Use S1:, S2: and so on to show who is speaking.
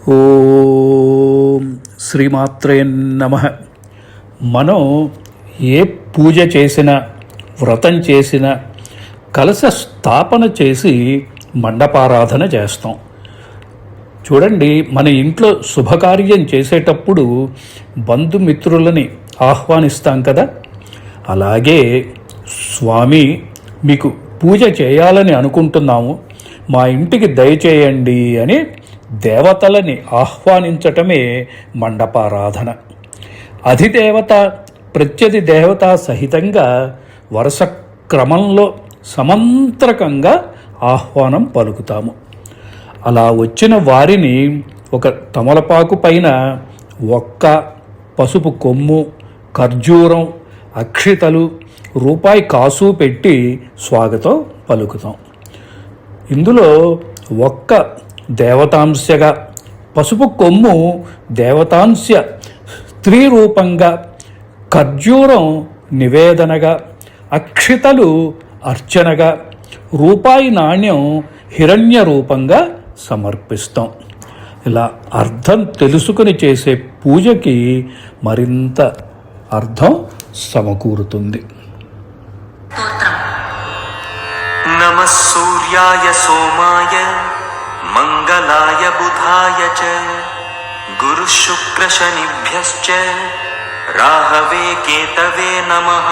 S1: ఓం శ్రీమాత్రే నమః. మనం ఏ పూజ చేసినా, వ్రతం చేసినా, కలశ స్థాపన చేసి మండపారాధన చేస్తాం. చూడండి, మన ఇంట్లో శుభకార్యం చేసేటప్పుడు బంధుమిత్రులని ఆహ్వానిస్తాం కదా. అలాగే స్వామి, మీకు పూజ చేయాలని అనుకుంటున్నాము, మా ఇంటికి దయచేయండి అని దేవతలని ఆహ్వానించటమే మండపారాధన. అధిదేవత ప్రత్యధి దేవత సహితంగా వరుస క్రమంలో సమంత్రకంగా ఆహ్వానం పలుకుతాము. అలా వచ్చిన వారిని ఒక తమలపాకు పైన ఒక్క, పసుపు కొమ్ము, ఖర్జూరం, అక్షితలు, రూపాయి కాసు పెట్టి స్వాగతం పలుకుతాం. ఇందులో ఒక్క దేవతాంశగా, పసుపు కొమ్ము దేవతాంశ స్త్రీ రూపంగా, ఖర్జూరం నివేదనగా, అక్షితలు అర్చనగా, రూపాయి నాణ్యం హిరణ్య రూపంగా సమర్పిస్తాం. ఇలా అర్థం తెలుసుకుని చేసే పూజకి మరింత అర్థం సమకూరుతుంది.
S2: నమః సూర్యాయ సోమాయ మంగళాయ బుధాయ చ గురు శుక్ర శనిభ్యశ్చ రాహవే కేతవే నమః.